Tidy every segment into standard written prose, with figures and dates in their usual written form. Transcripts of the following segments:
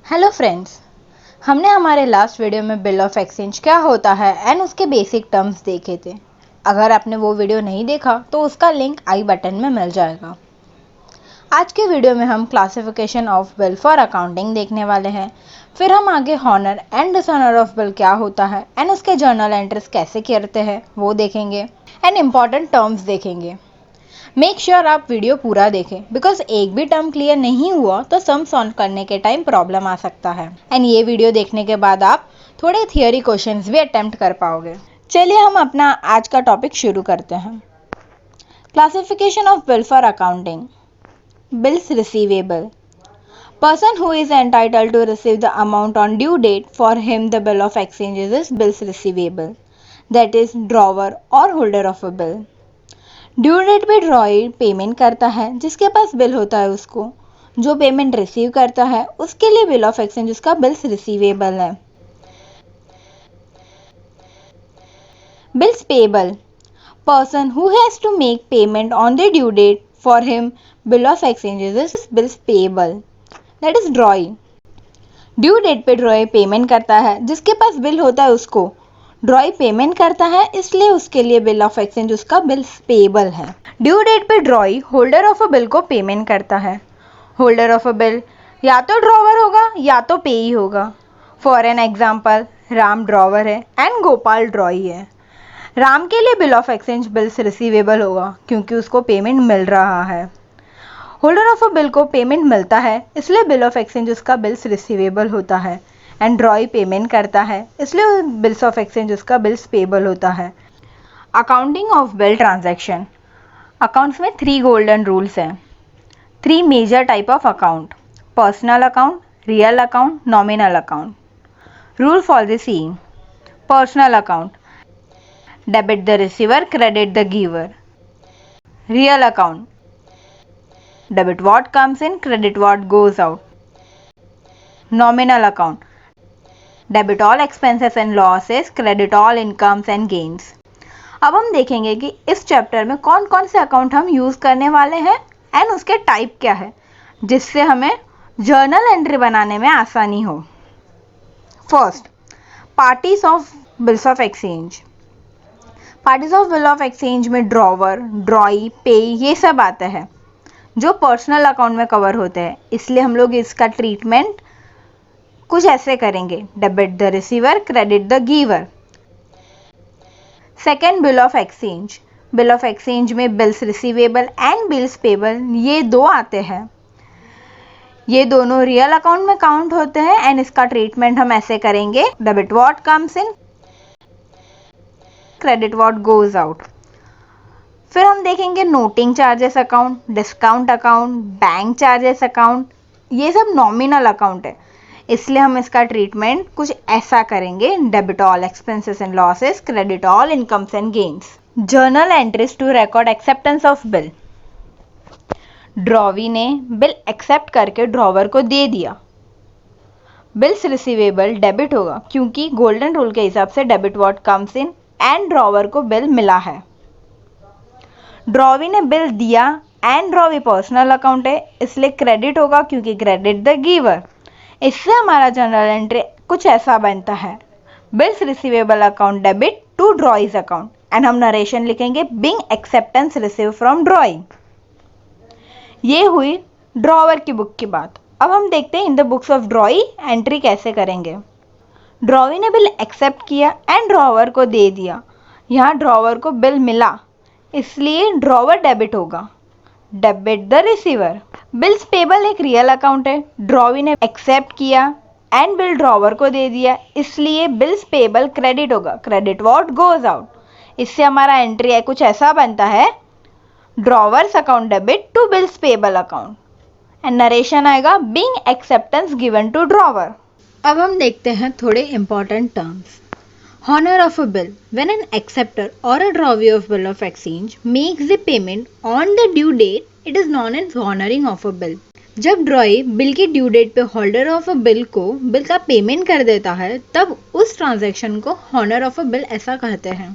Hello friends, हमने हमारे last video में बिल ऑफ एक्सचेंज क्या होता है एंड उसके बेसिक टर्म्स देखे थे। अगर आपने वो वीडियो नहीं देखा तो उसका लिंक आई बटन में मिल जाएगा। आज के वीडियो में हम classification of bill for accounting देखने वाले हैं। फिर हम आगे honour and dishonour of bill क्या होता है एंड उसके जर्नल एंट्रीज कैसे करते हैं वो देखेंगे एंड इम्पॉर्टेंट टर्म्स देखेंगे। मेक श्योर आप वीडियो पूरा देखें बिकॉज एक भी टर्म क्लियर नहीं हुआ तो सम सॉल्व करने के टाइम प्रॉब्लम आ सकता है एंड ये वीडियो देखने के बाद आप थोड़े थियोरी क्वेश्चंस भी अटेम्प्ट कर पाओगे। चलिए हम अपना आज का टॉपिक शुरू करते हैं। Classification of bill for accounting. Bills receivable. Person who is entitled to receive the amount on due date, for him the bill of exchange is bills receivable, that is drawer or holder of a bill. Due date पे drawee payment करता है, जिसके पास bill होता है उसको, जो payment receive करता है उसके लिए बिल ऑफ एक्सचेंज उसका बिल्स रिसीवेबल है। Bills payable. Person who has to make payment on the due date, for him bill of exchange is bills payable, that is drawee. Due date पे drawee payment करता है, जिसके पास bill होता है उसको ड्रॉई payment करता है, इसलिए उसके लिए बिल ऑफ एक्सचेंज उसका बिल्स पेएबल है। ड्यू डेट पे ड्रॉई होल्डर ऑफ अ बिल को पेमेंट करता है। होल्डर ऑफ अ बिल या तो ड्रॉवर होगा या तो पेई होगा। For an example, Ram drawer है एंड गोपाल ड्रॉई है। राम के लिए bill of exchange bills receivable होगा क्योंकि उसको पेमेंट मिल रहा है। होल्डर ऑफ अ बिल को पेमेंट मिलता है, इसलिए बिल ऑफ एक्सचेंज उसका बिल्स रिसीवेबल होता है एंड ड्रॉई पेमेंट करता है, इसलिए बिल्स ऑफ एक्सचेंज उसका बिल्स पेएबल होता है। Accounting of bill transaction. Accounts में 3 गोल्डन रूल्स हैं। 3 major type of account: personal account, real account, nominal account. Rule for the same. Personal account, debit the receiver, credit the giver. Real account, debit what comes in, credit what goes out. Nominal account, debit all expenses and losses, credit all incomes and gains. अब हम देखेंगे कि इस chapter में कौन कौन से account हम यूज़ करने वाले हैं एंड उसके टाइप क्या है, जिससे हमें जर्नल एंट्री बनाने में आसानी हो। First, parties of bills of exchange. Parties of bill of exchange में ड्रॉवर, ड्रॉई, पे ये सब आते हैं जो पर्सनल अकाउंट में कवर होते हैं, इसलिए हम लोग इसका ट्रीटमेंट कुछ ऐसे करेंगे: debit the receiver, credit the giver. Second, bill of exchange. Bill of exchange में bills receivable and bills payable ये 2 आते हैं। ये दोनों रियल अकाउंट में काउंट होते हैं एंड इसका ट्रीटमेंट हम ऐसे करेंगे: debit what comes in, credit what goes out. फिर हम देखेंगे noting charges account, discount account, bank charges account. ये सब नॉमिनल अकाउंट है, इसलिए हम इसका ट्रीटमेंट कुछ ऐसा करेंगे: debit all expenses and losses, credit all incomes and gains. Journal entries to record acceptance of bill. Drawee ने बिल एक्सेप्ट करके ड्रॉवर को दे दिया। बिल्स रिसीवेबल डेबिट होगा क्योंकि गोल्डन रूल के हिसाब से debit what comes in and drawer को बिल मिला है। ड्रॉवी ने बिल दिया एंड ड्रॉवी पर्सनल अकाउंट है, इसलिए क्रेडिट होगा क्योंकि क्रेडिट द गिवर। इससे हमारा जनरल एंट्री कुछ ऐसा बनता है: bills receivable account debit to drawee's account, and हम नरेशन लिखेंगे: being acceptance receive from drawing. ये हुई ड्रॉवर की बुक की बात। अब हम देखते हैं in the books of ड्रॉई entry कैसे करेंगे। ड्रॉवी ने बिल एक्सेप्ट किया एंड ड्रॉवर को दे दिया। यहाँ ड्रॉवर को बिल मिला, इसलिए ड्रॉवर डेबिट होगा, debit the receiver. Bills payable एक रियल अकाउंट है। ड्रॉवी ने एक्सेप्ट किया एंड बिल ड्रॉवर को दे दिया, इसलिए बिल्स पेएबल क्रेडिट होगा, क्रेडिट व्हाट गोज आउट। इससे हमारा एंट्री है कुछ ऐसा बनता है: drawers account debit to bills payable account, and narration आएगा: being acceptance given to drawer. अब हम देखते हैं थोड़े important terms. Honor of a bill. When an acceptor or a drawee of bill of exchange makes the payment on the due date, it is known as honoring of a bill. जब drawee bill की due date पे holder of a bill को bill का payment कर देता है, तब उस ट्रांजैक्शन को हॉनर ऑफ अ बिल ऐसा कहते हैं।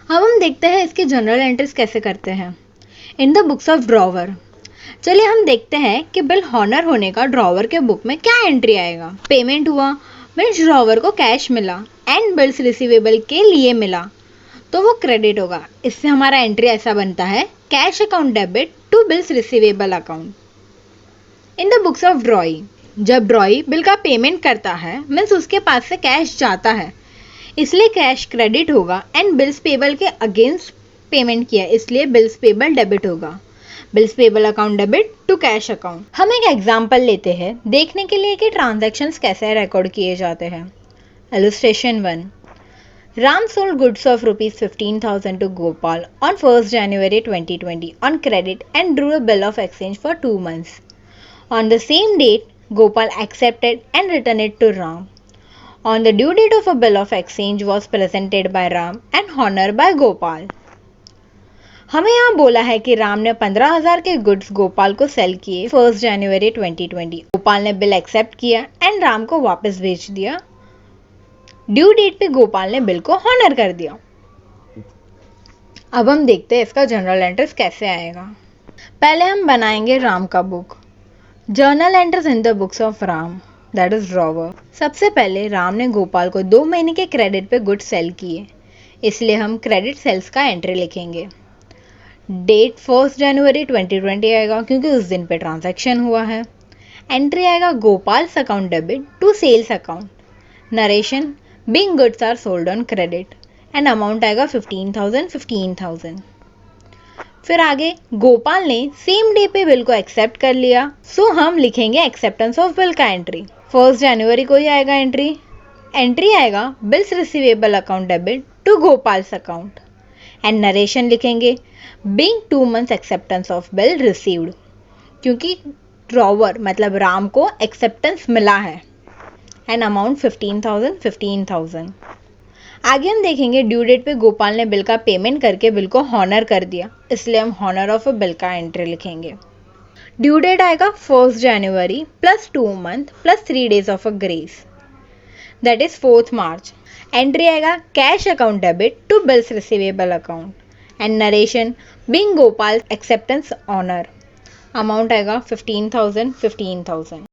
अब हम देखते हैं इसके जनरल एंट्रीज कैसे करते हैं। In the books of drawer, चलिए हम देखते हैं कि बिल हॉनर होने का ड्रॉवर के बुक में क्या एंट्री आएगा। पेमेंट हुआ मीन्स ड्रॉवर को कैश मिला एंड बिल्स रिसीवेबल के लिए मिला तो वो क्रेडिट होगा। इससे हमारा एंट्री ऐसा बनता है, cash account debit to bills receivable account. In the books of drawee, जब ड्रॉई बिल का पेमेंट करता है मीन्स उसके पास से कैश जाता है, इसलिए कैश क्रेडिट होगा एंड बिल्स पेबल के अगेंस्ट पेमेंट किया इसलिए बिल्स पेबल डेबिट होगा। Bills payable account debit to cash account. हम एक एग्जांपल लेते हैं देखने के लिए कि ट्रांजैक्शंस कैसे रिकॉर्ड किए जाते हैं। Illustration 1, Ram sold goods of rupees 15,000 to Gopal on 1st January 2020 on credit and drew a bill of exchange for 2 months. On the same date, Gopal accepted and returned it to Ram. On the due date of a bill of exchange was presented by Ram and honored by Gopal. हमें यहाँ बोला है कि राम ने 15,000 के goods Gopal को cell किए 1 जनवरी 2020। गोपाल ने बिल एक्सेप्ट किया एंड राम को वापस भेज दिया। ड्यू डेट पे गोपाल ने बिल को हॉनर कर दिया। अब हम देखते हैं इसका जर्नल एंट्रीज कैसे आएगा। पहले हम बनाएंगे राम का book. Journal entries in the books of Ram, that is drawer. सबसे पहले राम ने गोपाल को 2 महीने के क्रेडिट पे गुड्स सेल किए, इसलिए हम क्रेडिट सेल्स का एंट्री लिखेंगे। डेट 1 जनवरी 2020 आएगा क्योंकि उस दिन पे ट्रांजैक्शन हुआ है। एंट्री आएगा Gopal's account debit to sales account. Narration, being goods are sold on credit and amount आएगा 15,000। फिर आगे गोपाल ने सेम डे पे बिल को एक्सेप्ट कर लिया, सो हम लिखेंगे एक्सेप्टेंस ऑफ बिल का एंट्री। 1 जनवरी को ही आएगा एंट्री आएगा bills receivable account debit to Gopal's account and narration लिखेंगे being 2 months acceptance of bill received, क्योंकि ड्रॉवर मतलब राम को एक्सेप्टेंस मिला है एंड अमाउंट 15,000। आगे हम देखेंगे ड्यू डेट पे गोपाल ने बिल का पेमेंट करके बिल को हॉनर कर दिया, इसलिए हम हॉनर ऑफ अ बिल का एंट्री लिखेंगे। ड्यू डेट आएगा 1 जनवरी plus 2 months plus 3 days of a grace, that is 4 March. Entry आएगा cash account debit to bills receivable account and narration being Gopal acceptance honour, amount आएगा 15,000।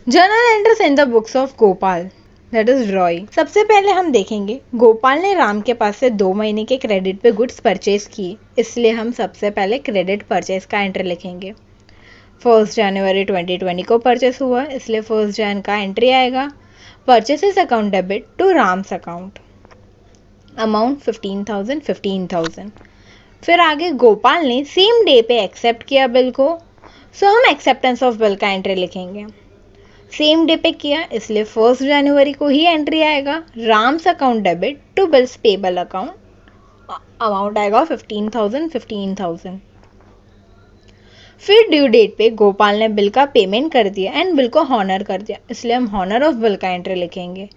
Journal entries in the books of Gopal, that is Roy. सबसे पहले हम देखेंगे गोपाल ने राम के पास से 2 महीने के क्रेडिट पे गुड्स परचेज किए, इसलिए हम सबसे पहले क्रेडिट परचेज का एंट्री लिखेंगे। 1 जनवरी 2020 को परचेस हुआ, इसलिए 1 जन का एंट्री आएगा purchases account debit to Ram's account, amount 15,000। फिर आगे गोपाल ने सेम डे पे एक्सेप्ट किया बिल को, सो हम एक्सेप्टेंस ऑफ बिल का एंट्री लिखेंगे। सेम डे पे किया इसलिए 1 जनवरी को ही एंट्री आएगा Ram's account debit to bills payable account, amount आएगा 15,000। फिर ड्यू डेट पे गोपाल ने बिल का पेमेंट कर दिया एंड बिल को हॉनर कर दिया, इसलिए हम हॉनर ऑफ बिल का एंट्री लिखेंगे।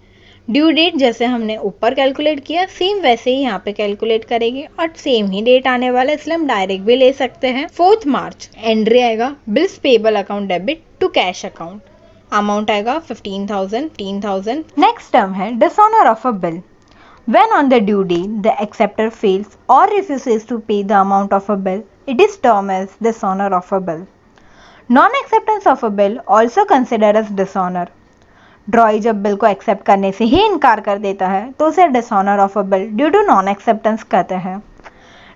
ड्यू डेट जैसे हमने ऊपर कैलकुलेट किया सेम वैसे ही यहाँ पे कैलकुलेट करेंगे और सेम ही डेट आने वाला है, इसलिए हम डायरेक्ट भी ले सकते हैं। 4 मार्च एंट्री आएगा bills payable account debit to cash account, amount आएगा 15,000। नेक्स्ट टर्म है dishonour of a bill. When on the due date the acceptor fails or refuses to pay the amount of a bill, it is termed as dishonor of a bill. Non-acceptance of a bill also considered as dishonor. ड्रॉई जब bill को accept करने से ही इनकार कर देता है तो उसे dishonour of a bill due to non acceptance कहते हैं।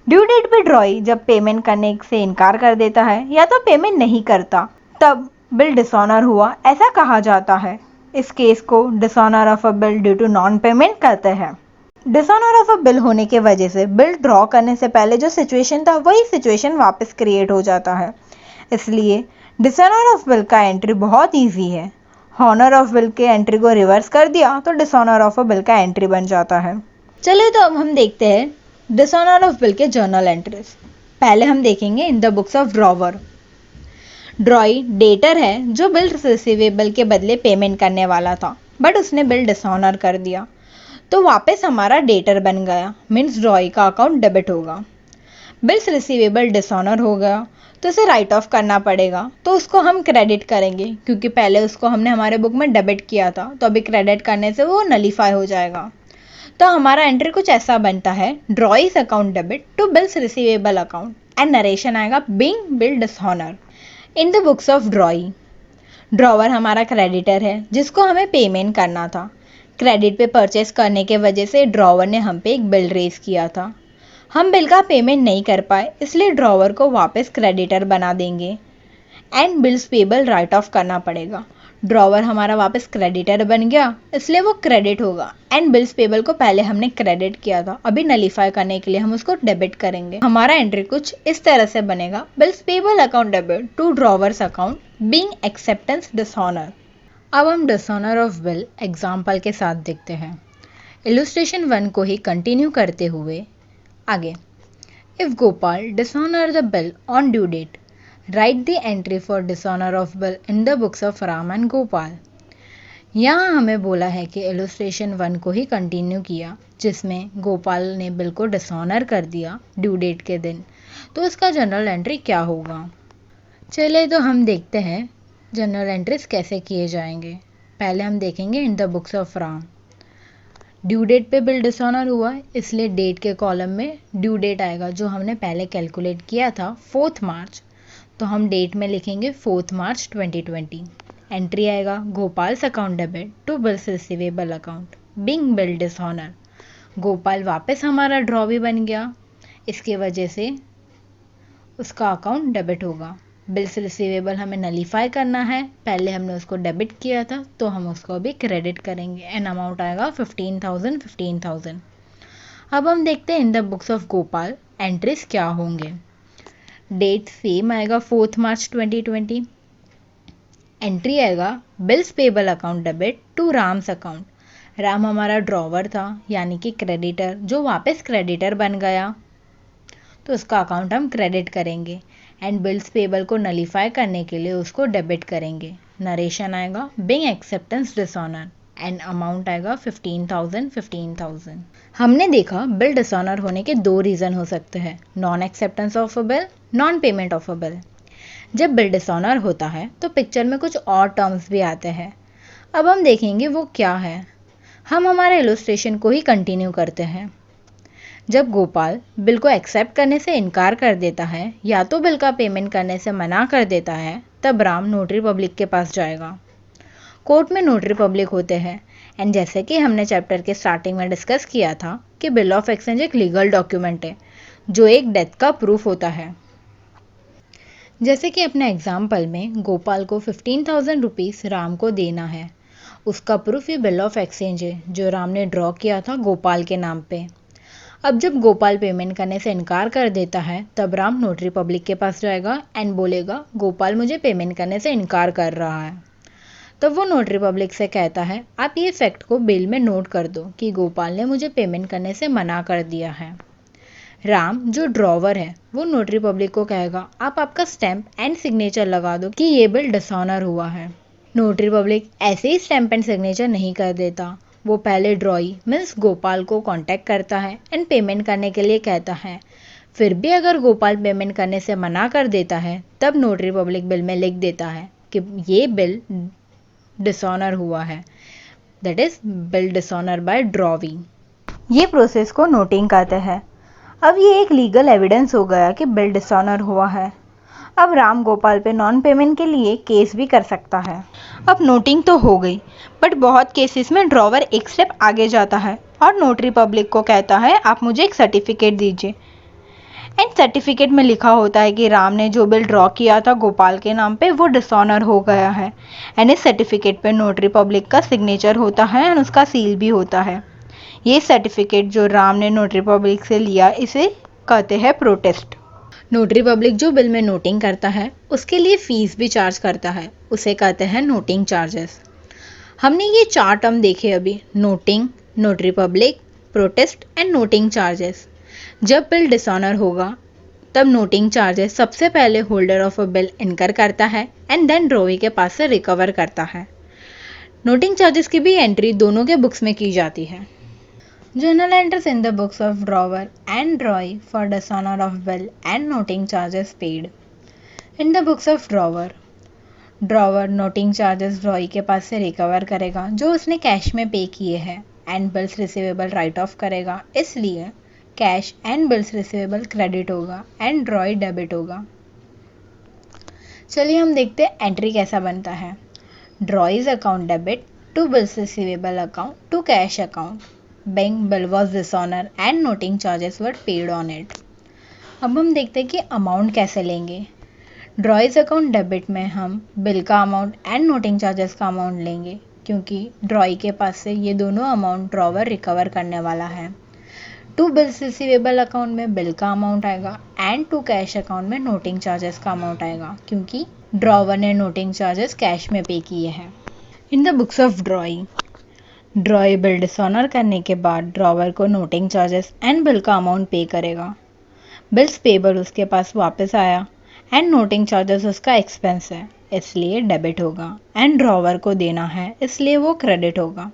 ड्यू डेट पे ड्रॉई जब पेमेंट करने से इनकार कर देता है या तो पेमेंट नहीं करता तब बिल डिसऑनर हुआ ऐसा कहा जाता है। इस केस को dishonour of a bill due to non payment कहते हैं। डिसऑनर ऑफ अ बिल होने के वजह से बिल ड्रॉ करने से पहले जो सिचुएशन था वही सिचुएशन वापस क्रिएट हो जाता है, इसलिए डिसऑनर ऑफ बिल का एंट्री बहुत ईजी है। हॉनर ऑफ बिल के एंट्री को रिवर्स कर दिया तो डिसऑनर ऑफ अ बिल का एंट्री बन जाता है। चलिए तो अब हम देखते हैं डिसऑनर ऑफ बिल के जर्नल एंट्रीज। पहले हम देखेंगे in the books of drawer. ड्रॉई debtor है जो बिल रिसीवेबल के बदले पेमेंट करने वाला था बट उसने बिल डिसऑनर कर दिया तो वापस हमारा डेटर बन गया, मीन्स ड्रॉई का अकाउंट डेबिट होगा। बिल्स रिसीवेबल डिसऑनर हो गया तो उसे राइट ऑफ करना पड़ेगा, तो उसको हम क्रेडिट करेंगे क्योंकि पहले उसको हमने हमारे बुक में डेबिट किया था तो अभी क्रेडिट करने से वो नलीफाई हो जाएगा। तो हमारा एंट्री कुछ ऐसा बनता है drawee's account debit to bills receivable account and narration आएगा being bill dishonour. In the books of drawee, drawer हमारा क्रेडिटर है जिसको हमें पेमेंट करना था। क्रेडिट पे परचेस करने के वजह से ड्रॉवर ने हम पे एक बिल रेज किया था। हम बिल का पेमेंट नहीं कर पाए, इसलिए ड्रॉवर को वापस क्रेडिटर बना देंगे and bills payable right of करना पड़ेगा। ड्रॉवर हमारा वापस क्रेडिटर बन गया, इसलिए वो क्रेडिट होगा एंड बिल्स पेबल को पहले हमने क्रेडिट किया था, अभी नलीफाई करने के लिए हम उसको डेबिट करेंगे। हमारा एंट्री कुछ इस तरह से बनेगा, bills payable account debit to drawer's account being acceptance dishonour. अब हम डिसऑनर ऑफ बिल एग्जाम्पल के साथ देखते हैं। इलुस्ट्रेशन 1 को ही कंटिन्यू करते हुए आगे। If Gopal dishonour the bill on due date, write the entry for dishonour of bill in the books of Ram and Gopal. यहाँ हमें बोला है कि इलुस्ट्रेशन 1 को ही कंटिन्यू किया जिसमें गोपाल ने बिल को डिसऑनर कर दिया ड्यू डेट के दिन, तो इसका जनरल एंट्री क्या होगा। चलिए तो हम देखते हैं जनरल एंट्रीज कैसे किए जाएंगे। पहले हम देखेंगे in the books of Ram. Due date पे बिल डिसऑनर हुआ है, इसलिए डेट के कॉलम में ड्यू डेट आएगा जो हमने पहले कैलकुलेट किया था 4 मार्च, तो हम डेट में लिखेंगे 4 मार्च 2020। एंट्री आएगा Gopal's account debit to bills receivable account being bill dishonour. Gopal वापस हमारा ड्रॉवी बन गया, इसके वजह से उसका अकाउंट डेबिट होगा। बिल्स रिसीवेबल हमें नलीफाई करना है, पहले हमने उसको डेबिट किया था तो हम उसको अभी क्रेडिट करेंगे एंड अमाउंट आएगा 15,000। अब हम देखते हैं in the books of Gopal entries क्या होंगे। डेट सेम आएगा 4 मार्च 2020। एंट्री आएगा bills payable account debit to Ram's account. Ram हमारा ड्रॉवर था यानी कि क्रेडिटर जो वापस क्रेडिटर बन गया, तो उसका अकाउंट हम क्रेडिट करेंगे एंड बिल्स पेबल को नलीफाई करने के लिए उसको डेबिट करेंगे। नरेशन आएगा being acceptance dishonour and amount आएगा 15,000। हमने देखा बिल डिसऑनर होने के 2 रीज़न हो सकते हैं, non acceptance of a bill, non payment of a bill. जब बिल डिसऑनर होता है तो पिक्चर में कुछ और टर्म्स भी आते हैं। अब हम देखेंगे वो क्या है। हम हमारे इलुस्ट्रेशन को ही कंटिन्यू करते हैं। जब गोपाल बिल को एक्सेप्ट करने से इनकार कर देता है या तो बिल का पेमेंट करने से मना कर देता है, तब राम नोटरी पब्लिक के पास जाएगा। कोर्ट में नोटरी पब्लिक होते हैं एंड जैसे कि हमने चैप्टर के स्टार्टिंग में डिस्कस किया था कि बिल ऑफ एक्सचेंज एक लीगल डॉक्यूमेंट है जो एक डेथ का प्रूफ होता है। जैसे कि अपने एग्जाम्पल में गोपाल को 15,000 रुपीज़ राम को देना है, उसका प्रूफ ये बिल ऑफ एक्सचेंज है जो राम ने ड्रॉ किया था गोपाल के नाम पे। अब जब गोपाल पेमेंट करने से इनकार कर देता है तब राम नोटरी पब्लिक के पास जाएगा एंड बोलेगा गोपाल मुझे पेमेंट करने से इनकार कर रहा है। तब वो नोटरी पब्लिक से कहता है आप ये फैक्ट को बिल में नोट कर दो कि गोपाल ने मुझे पेमेंट करने से मना कर दिया है। राम जो ड्रॉवर है वो नोटरी पब्लिक को कहेगा आप आपका स्टैंप एंड सिग्नेचर लगा दो कि ये बिल डिसऑनर हुआ है। नोटरी पब्लिक ऐसे ही स्टैंप एंड सिग्नेचर नहीं कर देता, वो पहले ड्रॉई मीन्स गोपाल को कांटेक्ट करता है एंड पेमेंट करने के लिए कहता है। फिर भी अगर गोपाल पेमेंट करने से मना कर देता है तब नोटरी पब्लिक बिल में लिख देता है कि ये बिल डिसऑनर हुआ है, that is bill dishonour bye drawee. ये प्रोसेस को नोटिंग कहते हैं। अब ये एक लीगल एविडेंस हो गया कि बिल डिसऑनर हुआ है। अब राम गोपाल पे नॉन पेमेंट के लिए केस भी कर सकता है। अब नोटिंग तो हो गई, बट बहुत केसेस में ड्रॉवर एक स्टेप आगे जाता है और नोटरी पब्लिक को कहता है आप मुझे एक सर्टिफिकेट दीजिए एंड सर्टिफिकेट में लिखा होता है कि राम ने जो बिल ड्रॉ किया था गोपाल के नाम पे वो डिसऑनर हो गया है एंड इस सर्टिफिकेट पे नोटरी पब्लिक का सिग्नेचर होता है एंड उसका सील भी होता है। ये सर्टिफिकेट जो राम ने नोटरी पब्लिक से लिया इसे कहते हैं प्रोटेस्ट। नोटरी पब्लिक जो बिल में नोटिंग करता है उसके लिए फीस भी चार्ज करता है, उसे कहते हैं नोटिंग चार्जेस। हमने ये 4 टर्म देखे अभी, noting, notary public, protest and noting charges. जब बिल डिसऑनर होगा तब नोटिंग चार्जेस सबसे पहले होल्डर ऑफ अ बिल इनकर करता है एंड देन ड्रॉवी के पास से रिकवर करता है। नोटिंग चार्जेस की भी एंट्री दोनों के बुक्स में की जाती है। Journal enters in the books of drawer and drawee for dishonor of bill and noting charges paid. In the books of drawer noting charges drawee के पास से रिकवर करेगा जो उसने कैश में पे किए हैं and bills receivable write off करेगा, इसलिए cash and bills receivable credit होगा एंड ड्रॉई डेबिट होगा। चलिए हम देखते हैं एंट्री कैसा बनता है। Drawee's account debit to bills receivable account to cash account. Bank bill was dishonour and noting charges were paid on it. अब हम देखते हैं कि अमाउंट कैसे लेंगे। ड्रॉइज अकाउंट डेबिट में हम बिल का अमाउंट एंड नोटिंग चार्जेस का अमाउंट लेंगे, क्योंकि ड्रॉई के पास से ये दोनों अमाउंट ड्रॉवर रिकवर करने वाला है। टू बिल्स रिसीवेबल अकाउंट में बिल का अमाउंट आएगा एंड टू कैश अकाउंट में नोटिंग चार्जेस का अमाउंट आएगा, क्योंकि ड्रॉवर ने नोटिंग चार्जेस कैश में पे किए हैं। In the books of ड्रॉई bill dishonour करने के बाद ड्रॉवर को नोटिंग चार्जेस एंड बिल का अमाउंट पे करेगा। बिल्स पेबल उसके पास वापस आया एंड नोटिंग चार्जेस उसका एक्सपेंस है, इसलिए डेबिट होगा, एंड ड्रॉवर को देना है इसलिए वो क्रेडिट होगा।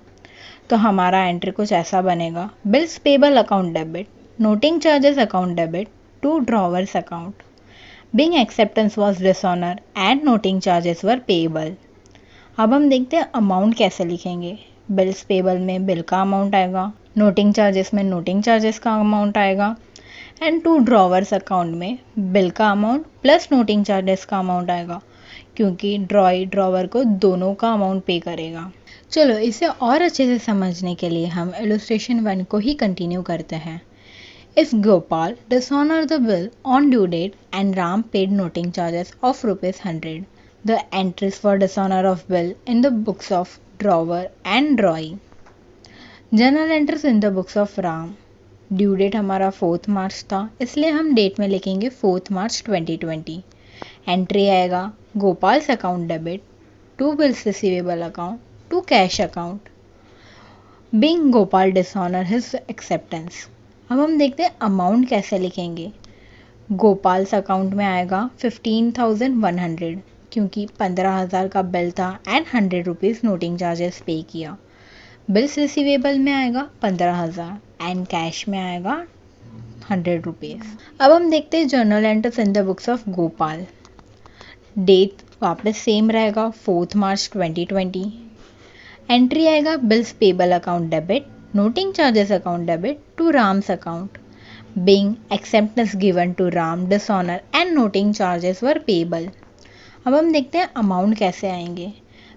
तो हमारा एंट्री कुछ ऐसा बनेगा। Bills payable account debit, noting charges account debit to drawer's account. Being acceptance was dishonour and noting charges were payable. अब हम देखते हैं अमाउंट कैसे लिखेंगे। बिल्स पेबल में बिल का अमाउंट आएगा, नोटिंग चार्जेस में नोटिंग चार्जेस का अमाउंट आएगा, एंड टू ड्रॉवर्स अकाउंट में बिल का अमाउंट प्लस नोटिंग चार्जेस का अमाउंट आएगा, क्योंकि ड्रॉवर को दोनों का अमाउंट पे करेगा। चलो इसे और अच्छे से समझने के लिए हम इलस्ट्रेशन 1 को ही कंटिन्यू करते हैं। If Gopal dishonour the bill on due date and Ram paid noting charges of ₹100, the entries for dishonour of bill in the books of drawer and drawee. Journal entries in the books of Ram. Due date हमारा 4 मार्च था, इसलिए हम date में लिखेंगे 4 March 2020। Entry आएगा Gopal's account debit to bills receivable account to cash account. Being Gopal dishonour his acceptance. अब हम देखते हैं अमाउंट कैसे लिखेंगे। गोपाल्स अकाउंट में आएगा 15,100, क्योंकि 15,000 का बिल था एंड ₹100 नोटिंग चार्जेस पे किया। बिल्स रिसीवेबल में आएगा 15,000 एंड कैश में आएगा ₹100। अब हम देखते हैं journal entries in the books of Gopal. Date वापस सेम रहेगा 4 मार्च 2020। एंट्री आएगा bills payable account debit, noting charges account debit to Ram's account. Being acceptance given to Ram dishonour and noting charges were payable. अब हम देखते हैं अमाउंट कैसे आएंगे।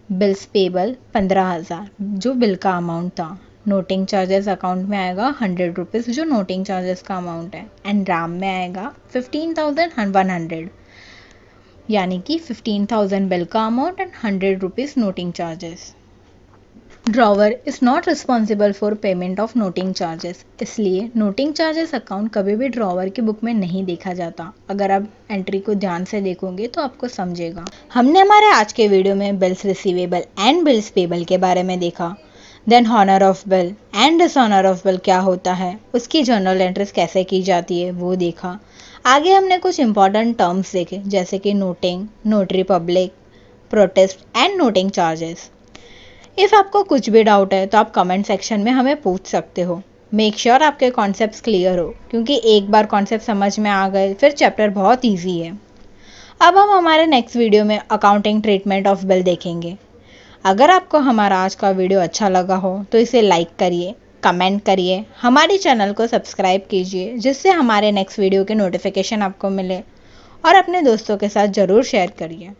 Bills payable 15,000 जो बिल का अमाउंट था, नोटिंग चार्जेस अकाउंट में आएगा ₹100 जो नोटिंग चार्जेस का अमाउंट है, एंड राम में आएगा 15,100, यानी कि 15,000 बिल का amount and ₹100 noting charges. Drawer is not responsible for payment of noting charges, इसलिए नोटिंग चार्जेस अकाउंट कभी भी ड्रॉवर की बुक में नहीं देखा जाता। अगर आप एंट्री को ध्यान से देखोगे तो आपको समझेगा। हमने हमारे आज के वीडियो में bills receivable and bills payable के बारे में देखा। Then honour of bill and dishonour of bill क्या होता है, उसकी जर्नल एंट्रीज कैसे की जाती है वो देखा। आगे हमने कुछ इंपॉर्टेंट टर्म्स देखे, जैसे कि noting, notary public, protest and noting charges. If आपको कुछ भी डाउट है तो आप कमेंट सेक्शन में हमें पूछ सकते हो। मेक श्योर आपके कॉन्सेप्ट्स क्लियर हो, क्योंकि एक बार कॉन्सेप्ट समझ में आ गए फिर चैप्टर बहुत ईजी है। अब हम हमारे नेक्स्ट वीडियो में अकाउंटिंग ट्रीटमेंट ऑफ बिल देखेंगे। अगर आपको हमारा आज का वीडियो अच्छा लगा हो तो इसे लाइक करिए, कमेंट करिए, हमारे चैनल को सब्सक्राइब कीजिए, जिससे हमारे नेक्स्ट वीडियो के नोटिफिकेशन आपको मिले, और अपने दोस्तों के साथ ज़रूर शेयर करिए।